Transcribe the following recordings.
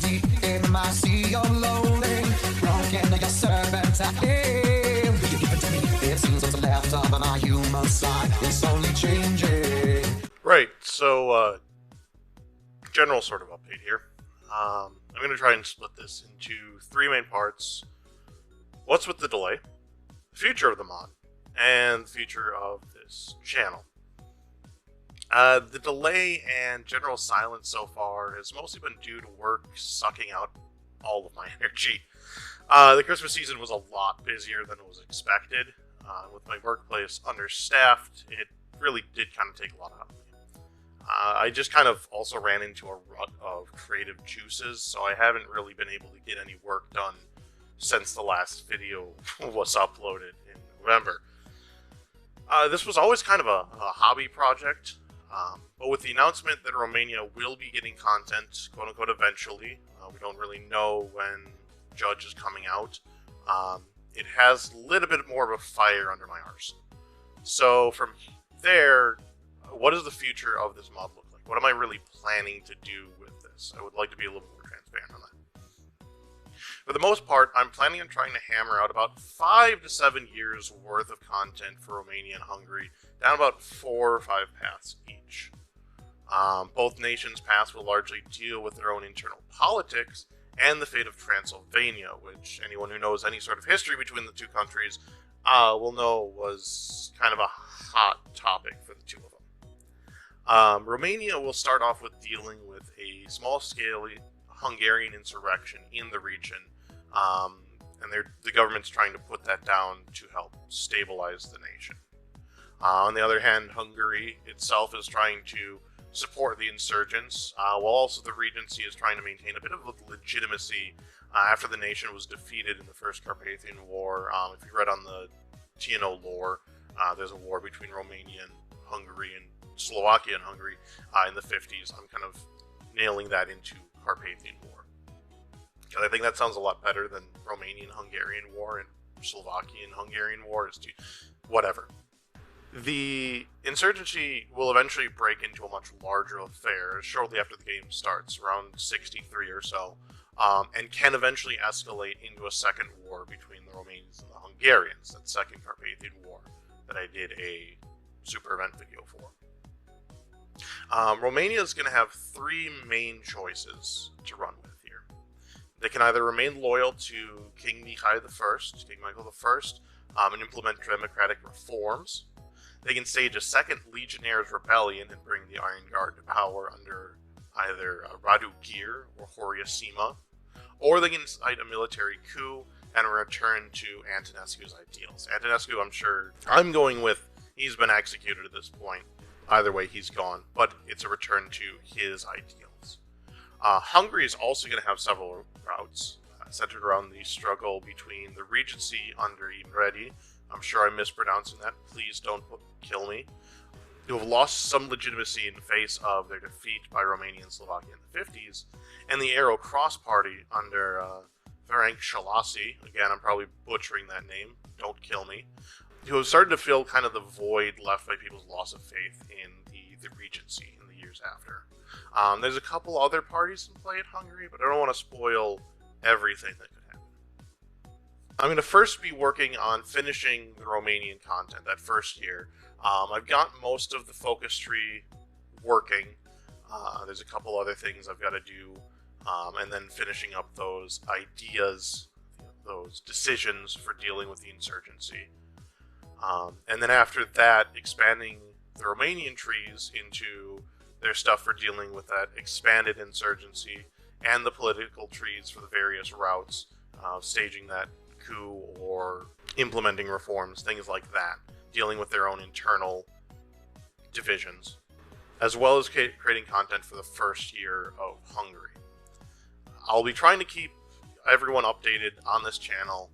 deep in my sea of loathing. Broken like a serpent I am. You give it to me. It seems what's left of my human side is only changing. Right, so, general sort of update here. I'm going to try and split this into three main parts. What's with the delay, the future of the mod, and the future of this channel. The delay and general silence so far has mostly been due to work sucking out all of my energy. The Christmas season was a lot busier than was expected. With my workplace understaffed, it really did kind of take a lot out of me. I just kind of also ran into a rut of creative juices, so I haven't really been able to get any work done since the last video was uploaded in November. This was always kind of a hobby project, but with the announcement that Romania will be getting content, quote-unquote, eventually, we don't really know when Judge is coming out, it has lit a bit more of a fire under my arse. So from there, what does the future of this mod look like? What am I really planning to do with this? I would like to be a little more transparent on that. For the most part, I'm planning on trying to hammer out about 5 to 7 years worth of content for Romania and Hungary, down about 4 or 5 paths each. Both nations' paths will largely deal with their own internal politics and the fate of Transylvania, which anyone who knows any sort of history between the two countries will know was kind of a hot topic for the two of them. Romania will start off with dealing with a small-scale Hungarian insurrection in the region, and the government's trying to put that down to help stabilize the nation. On the other hand, Hungary itself is trying to support the insurgents, while also the Regency is trying to maintain a bit of legitimacy after the nation was defeated in the First Carpathian War. If you read on the TNO lore, there's a war between Romania and Hungary and Slovakia and Hungary in the 50s. I'm kind of nailing that into Carpathian War, because I think that sounds a lot better than Romanian-Hungarian War and Slovakian-Hungarian War. Is whatever. The insurgency will eventually break into a much larger affair shortly after the game starts, around 63 or so, and can eventually escalate into a second war between the Romanians and the Hungarians, that second Carpathian War that I did a superevent video for. Romania is going to have 3 main choices to run with here. They can either remain loyal to King Michael I, and implement democratic reforms. They can stage a second Legionnaires' rebellion and bring the Iron Guard to power under either Radu Gir or Horia Sima, or they can incite a military coup and return to Antonescu's ideals. Antonescu, I'm sure, I'm going with, he's been executed at this point. Either way, he's gone, but it's a return to his ideals. Hungary is also going to have several routes centered around the struggle between the Regency under Imredi. I'm sure I'm mispronouncing that. Please don't kill me. Who have lost some legitimacy in the face of their defeat by Romania and Slovakia in the 50s, and the Arrow Cross Party under Ferenc Shalasi. Again, I'm probably butchering that name. Don't kill me. Who have started to fill kind of the void left by people's loss of faith in the Regency in the years after. There's a couple other parties in play at Hungary, but I don't want to spoil everything that could happen. I'm going to first be working on finishing the Romanian content that first year. I've got most of the focus tree working. There's a couple other things I've got to do, and then finishing up those ideas, those decisions for dealing with the insurgency. And then after that, expanding the Romanian trees into their stuff for dealing with that expanded insurgency, and the political trees for the various routes, staging that coup or implementing reforms, things like that, dealing with their own internal divisions, as well as creating content for the first year of Hungary. I'll be trying to keep everyone updated on this channel,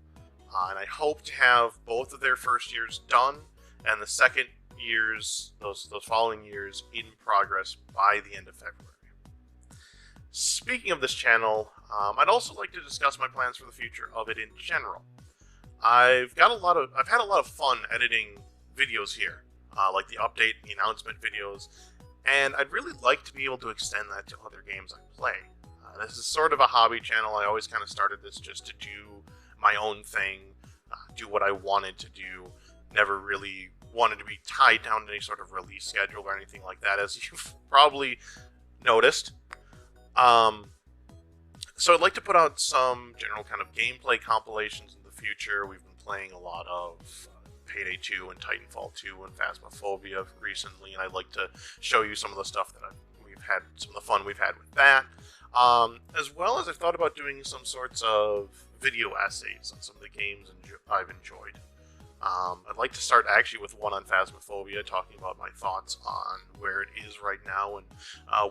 and I hope to have both of their first years done and the second years, those following years, in progress by the end of February. Speaking of this channel, I'd also like to discuss my plans for the future of it in general. I've had a lot of fun editing videos here, like the update and the announcement videos, and I'd really like to be able to extend that to other games I play. This is sort of a hobby channel. I always kind of started this just to do my own thing, do what I wanted to do. Never really wanted to be tied down to any sort of release schedule or anything like that, as you've probably noticed. So I'd like to put out some general kind of gameplay compilations in the future. We've been playing a lot of Payday 2 and Titanfall 2 and Phasmophobia recently, and I'd like to show you some of the stuff that we've had, some of the fun we've had with that. As well as I've thought about doing some sorts of video essays on some of the games I've enjoyed. I'd like to start actually with one on Phasmophobia, talking about my thoughts on where it is right now and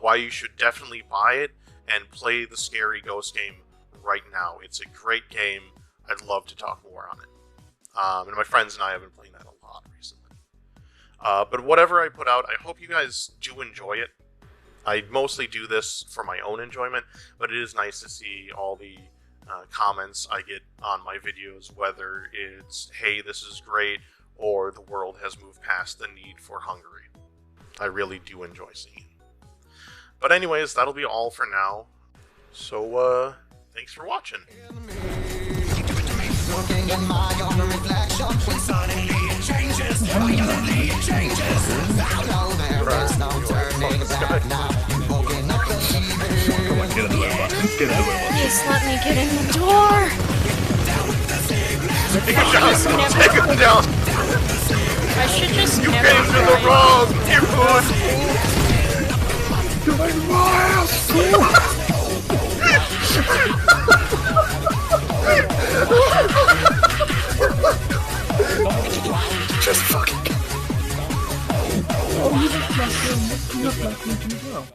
why you should definitely buy it and play the scary ghost game right now. It's a great game. I'd love to talk more on it. And my friends and I have been playing that a lot recently. But whatever I put out, I hope you guys do enjoy it. I mostly do this for my own enjoyment, but it is nice to see all the comments I get on my videos, whether it's, hey, this is great, or the world has moved past the need for Hungary. I really do enjoy seeing it. But anyways, that'll be all for now. So, thanks for watching. Looking in my own reflection, when suddenly it changes, violently it changes. Now there is no turning back now. Woken up believing. Come on, get in the way, Boston. Get in the way, Boston. Just let me get in the door. Take a shot! Take him down! I should just You never came to the try. wrong neighborhood! You're like, Miles! Just fucking... Oh, you look like me too, girl.